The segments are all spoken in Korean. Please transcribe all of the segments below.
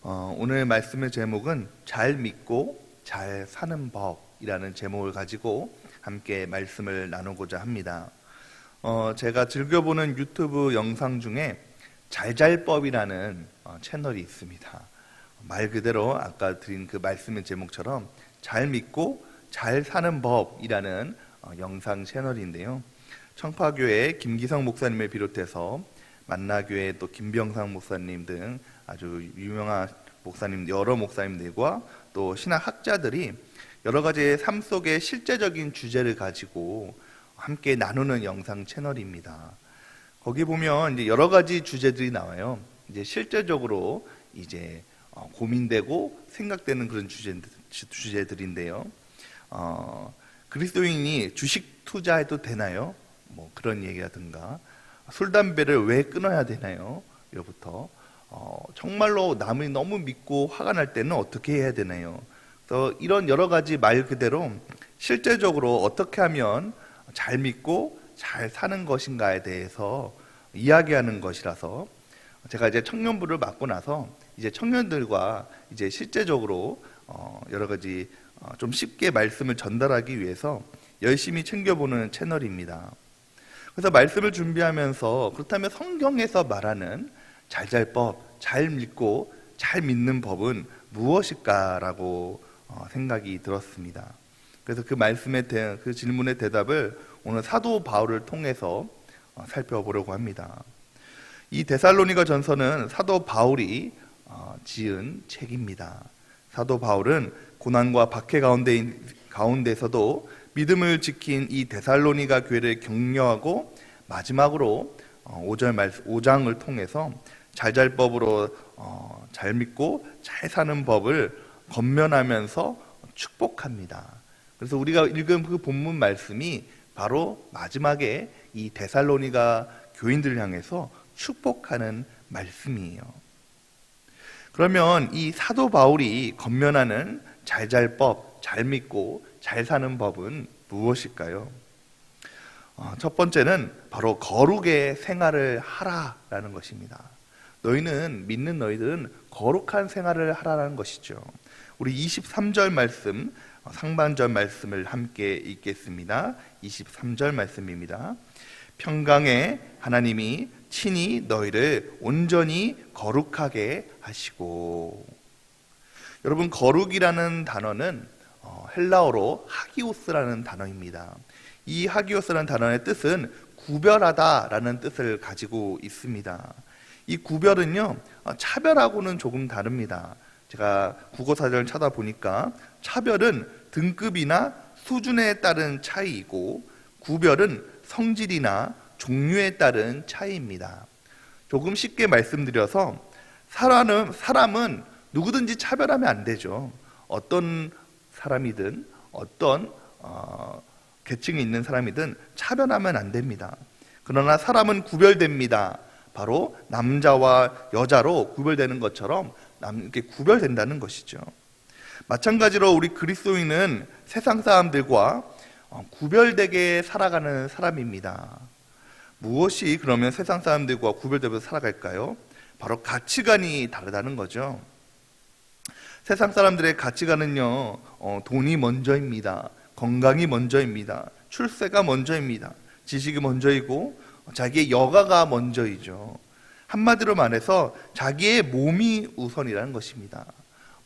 오늘 말씀의 제목은 잘 믿고 잘 사는 법이라는 제목을 가지고 함께 말씀을 나누고자 합니다. 제가 즐겨보는 유튜브 영상 중에 잘잘법이라는 채널이 있습니다. 말 그대로 아까 드린 그 말씀의 제목처럼 잘 믿고 잘 사는 법이라는 영상 채널인데요. 청파교회 김기성 목사님을 비롯해서 만나교회 또 김병상 목사님 등 아주 유명한 목사님, 여러 목사님들과 또 신학학자들이 여러 가지 삶 속의 실제적인 주제를 가지고 함께 나누는 영상 채널입니다. 거기 보면 이제 여러 가지 주제들이 나와요. 이제 실제적으로 이제 고민되고 생각되는 그런 주제들인데요. 그리스도인이 주식 투자해도 되나요? 뭐 그런 얘기라든가 술 담배를 왜 끊어야 되나요? 이로부터 정말로 남이 너무 믿고 화가 날 때는 어떻게 해야 되나요? 그래서 이런 여러 가지 말 그대로 실제적으로 어떻게 하면 잘 믿고 잘 사는 것인가에 대해서 이야기하는 것이라서 제가 이제 청년부를 맡고 나서 이제 청년들과 이제 실제적으로 여러 가지 좀 쉽게 말씀을 전달하기 위해서 열심히 챙겨보는 채널입니다. 그래서 말씀을 준비하면서 그렇다면 성경에서 말하는 잘잘법, 잘 믿고 잘 믿는 법은 무엇일까라고 생각이 들었습니다. 그래서 그 말씀에 대한 그 질문의 대답을 오늘 사도 바울을 통해서 살펴보려고 합니다. 이 데살로니가 전서는 사도 바울이 지은 책입니다. 사도 바울은 고난과 박해 가운데서도 믿음을 지킨 이 데살로니가 교회를 격려하고 마지막으로 5장을 통해서 잘잘법으로 잘 믿고 잘 사는 법을 권면하면서 축복합니다. 그래서 우리가 읽은 그 본문 말씀이 바로 마지막에 이 데살로니가 교인들을 향해서 축복하는 말씀이에요. 그러면 이 사도 바울이 권면하는 잘잘법, 잘 믿고 잘 사는 법은 무엇일까요? 첫 번째는 바로 거룩의 생활을 하라라는 것입니다. 믿는 너희들은 거룩한 생활을 하라는 것이죠. 우리 23절 말씀, 상반절 말씀을 함께 읽겠습니다. 23절 말씀입니다. 평강의 하나님이 친히 너희를 온전히 거룩하게 하시고. 여러분, 거룩이라는 단어는 헬라어로 하기오스라는 단어입니다. 이 하기오스라는 단어의 뜻은 구별하다라는 뜻을 가지고 있습니다. 이 구별은요, 차별하고는 조금 다릅니다. 제가 국어사전을 찾아보니까 차별은 등급이나 수준에 따른 차이이고 구별은 성질이나 종류에 따른 차이입니다. 조금 쉽게 말씀드려서 사람은 누구든지 차별하면 안 되죠. 어떤 사람이든 어떤 계층이 있는 사람이든 차별하면 안 됩니다. 그러나 사람은 구별됩니다. 바로 남자와 여자로 구별되는 것처럼 이렇게 구별된다는 것이죠. 마찬가지로 우리 그리스도인은 세상 사람들과 구별되게 살아가는 사람입니다. 무엇이 그러면 세상 사람들과 구별되면서 살아갈까요? 바로 가치관이 다르다는 거죠. 세상 사람들의 가치관은요, 돈이 먼저입니다. 건강이 먼저입니다. 출세가 먼저입니다. 지식이 먼저이고 자기의 여가가 먼저이죠. 한마디로 말해서 자기의 몸이 우선이라는 것입니다.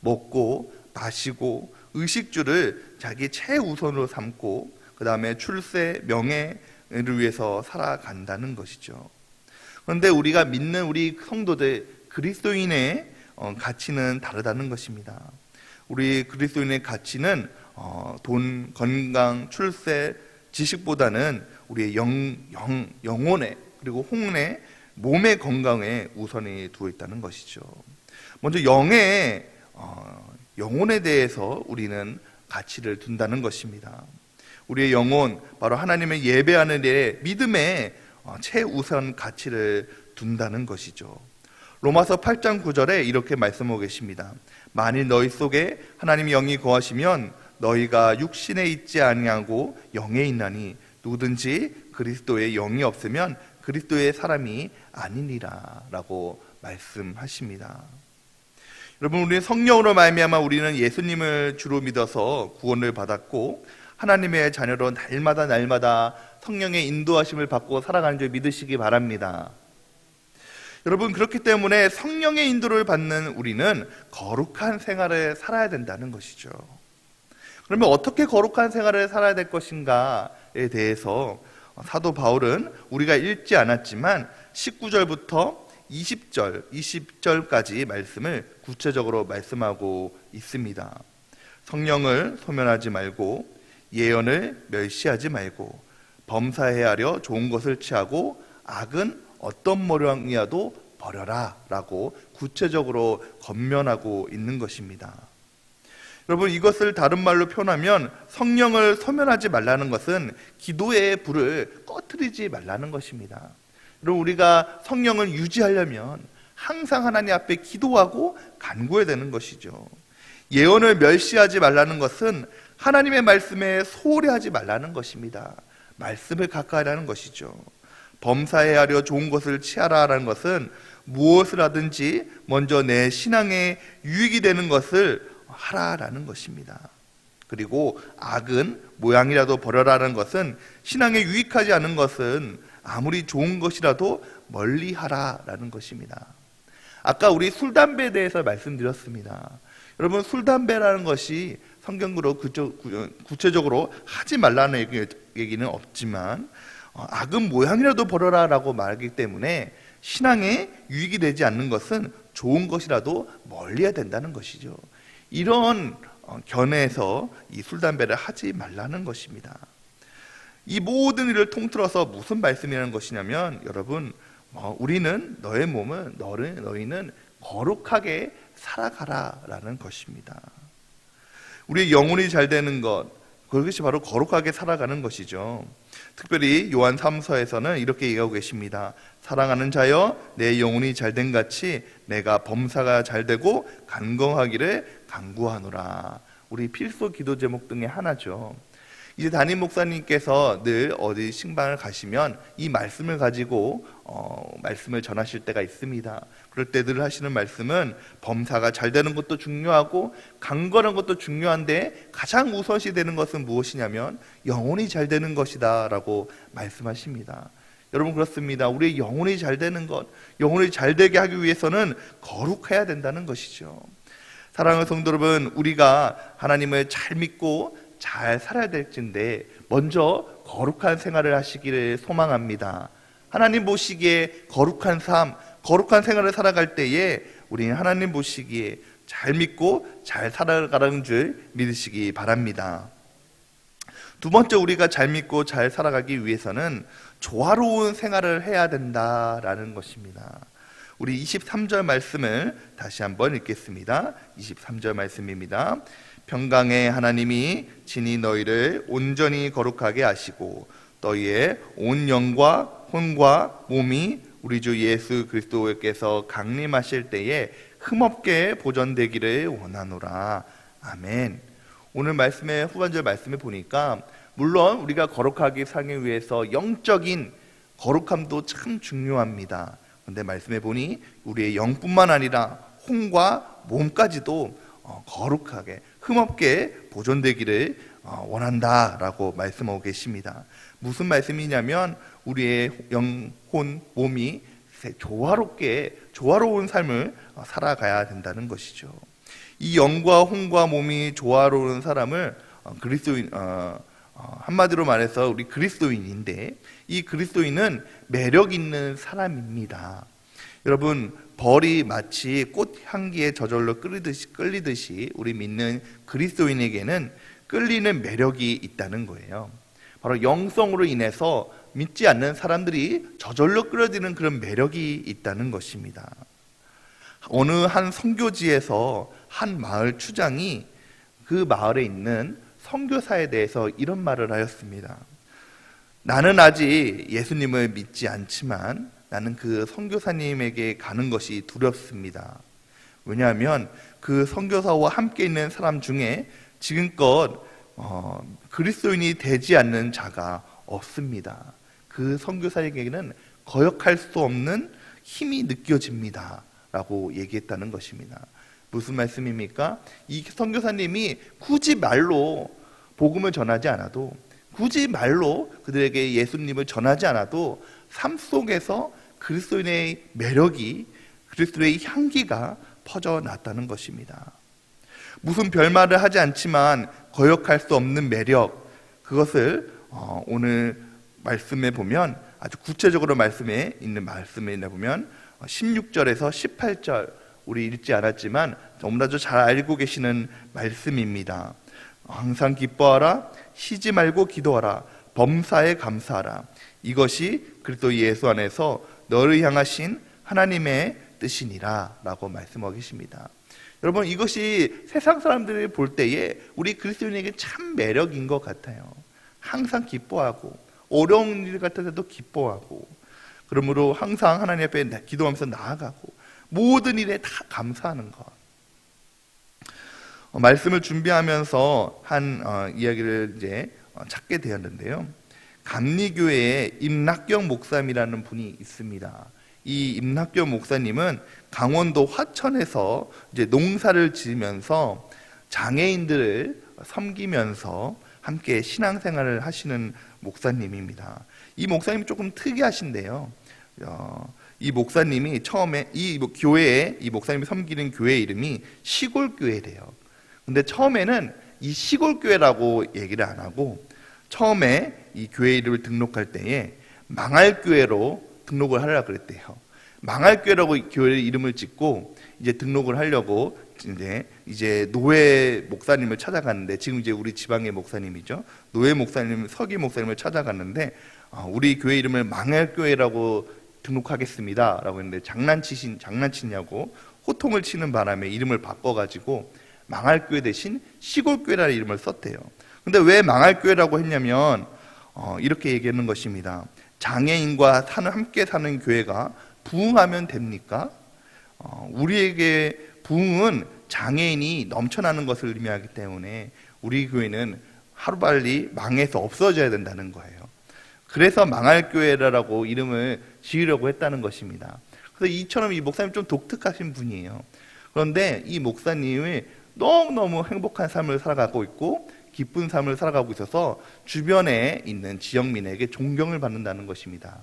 먹고 마시고 의식주를 자기 최우선으로 삼고 그 다음에 출세, 명예를 위해서 살아간다는 것이죠. 그런데 우리가 믿는 우리 성도들, 그리스도인의 가치는 다르다는 것입니다. 우리 그리스도인의 가치는 돈, 건강, 출세, 지식보다는 우리의 영혼에 그리고 혼의 몸의 건강에 우선이 두어 있다는 것이죠. 먼저 영혼에 대해서 우리는 가치를 둔다는 것입니다. 우리의 영혼, 바로 하나님을 예배하는 데 믿음에 최우선 가치를 둔다는 것이죠. 로마서 8장 9절에 이렇게 말씀하고 계십니다. 만일 너희 속에 하나님의 영이 거하시면 너희가 육신에 있지 아니하고 영에 있나니 누구든지 그리스도의 영이 없으면 그리스도의 사람이 아니니라 라고 말씀하십니다. 여러분, 우리 성령으로 말미암아 우리는 예수님을 주로 믿어서 구원을 받았고 하나님의 자녀로 날마다 성령의 인도하심을 받고 살아가는 줄 믿으시기 바랍니다. 여러분, 그렇기 때문에 성령의 인도를 받는 우리는 거룩한 생활을 살아야 된다는 것이죠. 그러면 어떻게 거룩한 생활을 살아야 될 것인가에 대해서 사도 바울은 우리가 읽지 않았지만 19절부터 20절까지 말씀을 구체적으로 말씀하고 있습니다. 성령을 소멸하지 말고 예언을 멸시하지 말고 범사에 하려 좋은 것을 취하고 악은 어떤 모양이라도 버려라 라고 구체적으로 권면하고 있는 것입니다. 여러분, 이것을 다른 말로 표현하면 성령을 소멸하지 말라는 것은 기도의 불을 꺼트리지 말라는 것입니다. 여러분, 우리가 성령을 유지하려면 항상 하나님 앞에 기도하고 간구해야 되는 것이죠. 예언을 멸시하지 말라는 것은 하나님의 말씀에 소홀히 하지 말라는 것입니다. 말씀을 가까이 하라는 것이죠. 범사에 하려 좋은 것을 취하라라는 것은 무엇을 하든지 먼저 내 신앙에 유익이 되는 것을 하라라는 것입니다. 그리고 악은 모양이라도 버려라라는 것은 신앙에 유익하지 않은 것은 아무리 좋은 것이라도 멀리 하라라는 것입니다. 아까 우리 술, 담배에 대해서 말씀드렸습니다. 여러분, 술, 담배라는 것이 성경으로 구체적으로 하지 말라는 얘기는 없지만 악은 모양이라도 버려라라고 말하기 때문에 신앙에 유익이 되지 않는 것은 좋은 것이라도 멀리해야 된다는 것이죠. 이런 견해에서 이 술, 담배를 하지 말라는 것입니다. 이 모든 일을 통틀어서 무슨 말씀이라는 것이냐면, 여러분, 우리는 너의 몸을 너희는 거룩하게 살아가라라는 것입니다. 우리의 영혼이 잘 되는 것, 그것이 바로 거룩하게 살아가는 것이죠. 특별히 요한 3서에서는 이렇게 얘기하고 계십니다. 사랑하는 자여, 내 영혼이 잘된 같이 내가 범사가 잘되고 간건하기를 간구하노라. 우리 필수 기도 제목 중에 하나죠. 이제 담임 목사님께서 늘 어디 신방을 가시면 이 말씀을 가지고 말씀을 전하실 때가 있습니다. 그럴 때 늘 하시는 말씀은 범사가 잘 되는 것도 중요하고 강건한 것도 중요한데 가장 우선시 되는 것은 무엇이냐면 영혼이 잘 되는 것이다 라고 말씀하십니다. 여러분, 그렇습니다. 우리의 영혼이 잘 되는 것, 영혼이 잘 되게 하기 위해서는 거룩해야 된다는 것이죠. 사랑하는 성도 여러분, 우리가 하나님을 잘 믿고 잘 살아야 될진데 먼저 거룩한 생활을 하시기를 소망합니다. 하나님 보시기에 거룩한 삶, 거룩한 생활을 살아갈 때에 우리는 하나님 보시기에 잘 믿고 잘 살아가는 줄 믿으시기 바랍니다. 두 번째, 우리가 잘 믿고 잘 살아가기 위해서는 조화로운 생활을 해야 된다라는 것입니다. 우리 23절 말씀을 다시 한번 읽겠습니다. 23절 말씀입니다. 평강의 하나님이 친히 너희를 온전히 거룩하게 하시고 너희의 온 영과 혼과 몸이 우리 주 예수 그리스도께서 강림하실 때에 흠없게 보존되기를 원하노라. 아멘. 오늘 말씀의 후반절 말씀을 보니까 물론 우리가 거룩하게 살기 위해서 영적인 거룩함도 참 중요합니다. 그런데 말씀해 보니 우리의 영뿐만 아니라 혼과 몸까지도 거룩하게 흠없게 보존되기를 원한다라고 말씀하고 계십니다. 무슨 말씀이냐면 우리의 영혼, 몸이 조화로운 삶을 살아가야 된다는 것이죠. 이 영과 혼과 몸이 조화로운 사람을 그리스도인, 한마디로 말해서 우리 그리스도인인데, 이 그리스도인은 매력 있는 사람입니다. 여러분, 벌이 마치 꽃 향기에 저절로 끌리듯이 우리 믿는 그리스도인에게는 끌리는 매력이 있다는 거예요. 바로 영성으로 인해서 믿지 않는 사람들이 저절로 끌어들이는 그런 매력이 있다는 것입니다. 어느 한 선교지에서 한 마을 추장이 그 마을에 있는 선교사에 대해서 이런 말을 하였습니다. 나는 아직 예수님을 믿지 않지만 나는 그 선교사님에게 가는 것이 두렵습니다. 왜냐하면 그 선교사와 함께 있는 사람 중에 지금껏 그리스도인이 되지 않는 자가 없습니다. 그 선교사에게는 거역할 수 없는 힘이 느껴집니다 라고 얘기했다는 것입니다. 무슨 말씀입니까? 이 선교사님이 굳이 말로 복음을 전하지 않아도, 굳이 말로 그들에게 예수님을 전하지 않아도 삶 속에서 그리스도인의 매력이, 그리스도의 향기가 퍼져났다는 것입니다. 무슨 별말을 하지 않지만 거역할 수 없는 매력, 그것을 오늘 말씀에 보면, 아주 구체적으로 말씀에 있는 말씀에 보면 16절에서 18절, 우리 읽지 않았지만 너무나도 잘 알고 계시는 말씀입니다. 항상 기뻐하라, 쉬지 말고 기도하라, 범사에 감사하라. 이것이 그리스도 예수 안에서 너를 향하신 하나님의 뜻이니라 라고 말씀하고 계십니다. 여러분, 이것이 세상 사람들이 볼 때에 우리 그리스도인에게 참 매력인 것 같아요. 항상 기뻐하고, 어려운 일 같은 데도 기뻐하고, 그러므로 항상 하나님 앞에 기도하면서 나아가고, 모든 일에 다 감사하는 것. 말씀을 준비하면서 한 이야기를 이제 찾게 되었는데요. 감리교회에 임낙경 목사님이라는 분이 있습니다. 이 임낙경 목사님은 강원도 화천에서 이제 농사를 지으면서 장애인들을 섬기면서 함께 신앙생활을 하시는 목사님입니다. 이 목사님이 조금 특이하신데요. 이 목사님이 처음에 이 교회에, 이 목사님이 섬기는 교회 이름이 시골교회래요. 근데 처음에는 이 시골교회라고 얘기를 안 하고, 처음에 이 교회 이름을 등록할 때에 망할교회로 등록을 하려고 그랬대요. 망할교회라고 교회 이름을 짓고 이제 등록을 하려고 이제 노예 목사님을 찾아갔는데, 지금 이제 우리 지방의 목사님이죠. 노예 목사님, 서기 목사님을 찾아갔는데, 우리 교회 이름을 망할교회라고 등록하겠습니다 라고 했는데, 장난치냐고 호통을 치는 바람에 이름을 바꿔가지고 망할교회 대신 시골교회라는 이름을 썼대요. 근데 왜 망할교회라고 했냐면 이렇게 얘기하는 것입니다. 장애인과 함께 사는 교회가 부흥하면 됩니까? 우리에게 부흥은 장애인이 넘쳐나는 것을 의미하기 때문에 우리 교회는 하루빨리 망해서 없어져야 된다는 거예요. 그래서 망할교회라고 이름을 지으려고 했다는 것입니다. 그래서 이처럼 이 목사님 좀 독특하신 분이에요. 그런데 이 목사님이 너무너무 행복한 삶을 살아가고 있고 기쁜 삶을 살아가고 있어서 주변에 있는 지역민에게 존경을 받는다는 것입니다.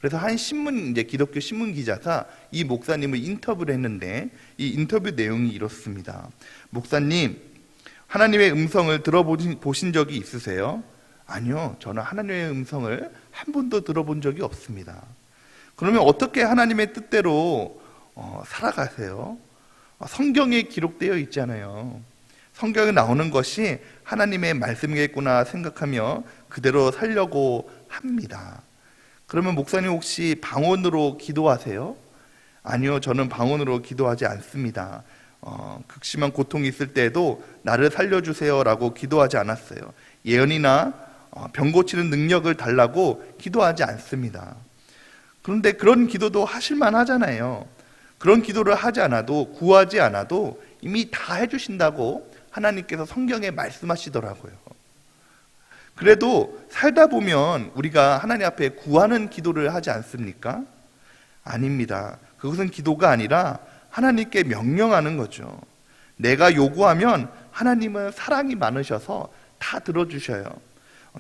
그래서 한 신문, 기독교 신문 기자가 이 목사님을 인터뷰를 했는데, 이 인터뷰 내용이 이렇습니다. 목사님, 하나님의 음성을 들어보신 적이 있으세요? 아니요, 저는 하나님의 음성을 한 번도 들어본 적이 없습니다. 그러면 어떻게 하나님의 뜻대로 살아가세요? 성경에 기록되어 있잖아요. 성경에 나오는 것이 하나님의 말씀이겠구나 생각하며 그대로 살려고 합니다. 그러면 목사님 혹시 방언으로 기도하세요? 아니요, 저는 방언으로 기도하지 않습니다. 극심한 고통이 있을 때에도 나를 살려주세요 라고 기도하지 않았어요. 예언이나 병 고치는 능력을 달라고 기도하지 않습니다. 그런데 그런 기도도 하실만 하잖아요. 그런 기도를 하지 않아도, 구하지 않아도 이미 다 해주신다고 하나님께서 성경에 말씀하시더라고요. 그래도 살다 보면 우리가 하나님 앞에 구하는 기도를 하지 않습니까? 아닙니다. 그것은 기도가 아니라 하나님께 명령하는 거죠. 내가 요구하면 하나님은 사랑이 많으셔서 다 들어주셔요.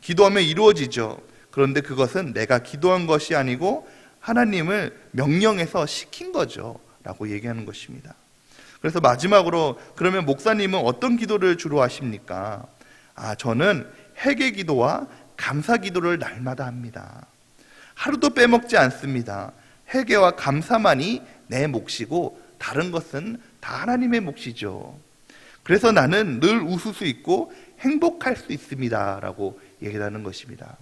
기도하면 이루어지죠. 그런데 그것은 내가 기도한 것이 아니고 하나님을 명령해서 시킨 거죠 라고 얘기하는 것입니다. 그래서 마지막으로, 그러면 목사님은 어떤 기도를 주로 하십니까? 저는 회개 기도와 감사 기도를 날마다 합니다. 하루도 빼먹지 않습니다. 회개와 감사만이 내 몫이고 다른 것은 다 하나님의 몫이죠. 그래서 나는 늘 웃을 수 있고 행복할 수 있습니다 라고 얘기하는 것입니다.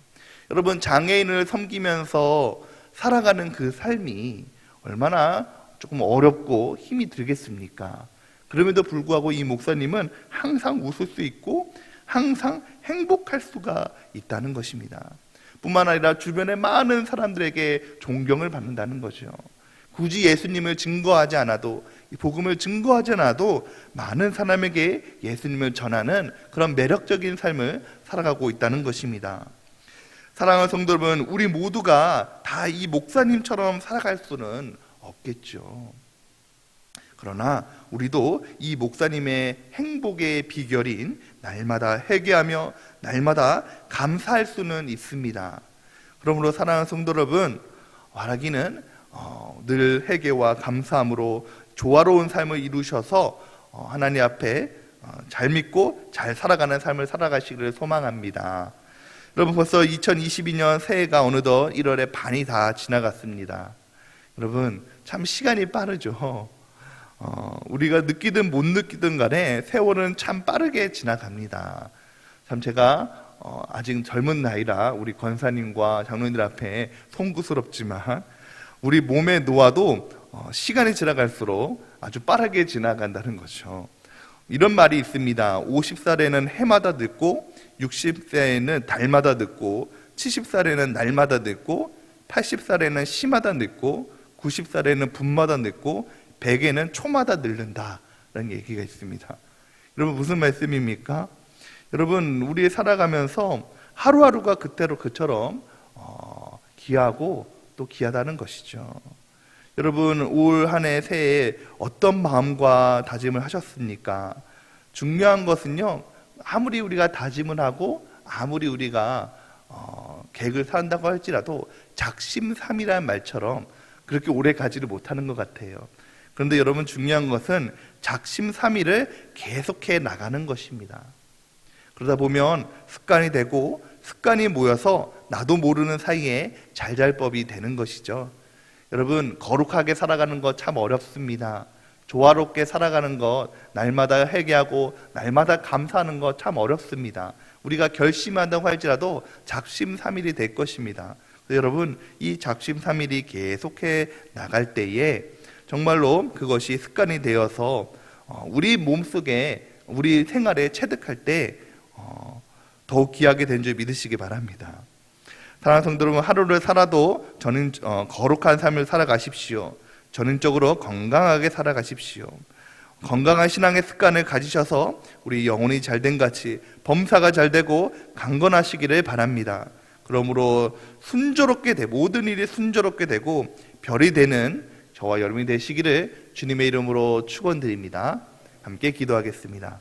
여러분, 장애인을 섬기면서 살아가는 그 삶이 얼마나 조금 어렵고 힘이 들겠습니까? 그럼에도 불구하고 이 목사님은 항상 웃을 수 있고 항상 행복할 수가 있다는 것입니다. 뿐만 아니라 주변의 많은 사람들에게 존경을 받는다는 거죠. 굳이 예수님을 증거하지 않아도, 복음을 증거하지 않아도 많은 사람에게 예수님을 전하는 그런 매력적인 삶을 살아가고 있다는 것입니다. 사랑하는 성도 여러분, 우리 모두가 다 이 목사님처럼 살아갈 수는 없겠죠. 그러나 우리도 이 목사님의 행복의 비결인 날마다 회개하며 날마다 감사할 수는 있습니다. 그러므로 사랑하는 성도 여러분, 말하기는 늘 회개와 감사함으로 조화로운 삶을 이루셔서 하나님 앞에 잘 믿고 잘 살아가는 삶을 살아가시기를 소망합니다. 여러분, 벌써 2022년 새해가 어느덧 1월의 반이 다 지나갔습니다. 여러분, 참 시간이 빠르죠. 우리가 느끼든 못 느끼든 간에 세월은 참 빠르게 지나갑니다. 참 제가 아직 젊은 나이라 우리 권사님과 장로님들 앞에 송구스럽지만 우리 몸의 노화도 시간이 지나갈수록 아주 빠르게 지나간다는 거죠. 이런 말이 있습니다. 50살에는 해마다 늙고 60세에는 달마다 늙고 70살에는 날마다 늙고 80살에는 시마다 늙고 90살에는 분마다 늙고 100에는 초마다 늙는다라는 얘기가 있습니다. 여러분, 무슨 말씀입니까? 여러분, 우리 살아가면서 하루하루가 그처럼 귀하고 또 귀하다는 것이죠. 여러분, 올 한 해 새해에 어떤 마음과 다짐을 하셨습니까? 중요한 것은요, 아무리 우리가 다짐을 하고 아무리 우리가 계획을 세운다고 할지라도 작심삼일이라는 말처럼 그렇게 오래 가지를 못하는 것 같아요. 그런데 여러분, 중요한 것은 작심삼일을 계속해 나가는 것입니다. 그러다 보면 습관이 되고 습관이 모여서 나도 모르는 사이에 잘잘법이 되는 것이죠. 여러분, 거룩하게 살아가는 것 참 어렵습니다. 조화롭게 살아가는 것, 날마다 회개하고 날마다 감사하는 것 참 어렵습니다. 우리가 결심한다고 할지라도 작심삼일이 될 것입니다. 여러분, 이 작심삼일이 계속해 나갈 때에 정말로 그것이 습관이 되어서 우리 몸속에 우리 생활에 체득할 때 더욱 귀하게 된 줄 믿으시기 바랍니다. 사랑하는 성도 여러분, 하루를 살아도 저는 거룩한 삶을 살아가십시오. 전인적으로 건강하게 살아가십시오. 건강한 신앙의 습관을 가지셔서 우리 영혼이 잘된 같이 범사가 잘되고 강건하시기를 바랍니다. 그러므로 모든 일이 순조롭게 되고 별이 되는 저와 여러분이 되시기를 주님의 이름으로 축원드립니다. 함께 기도하겠습니다.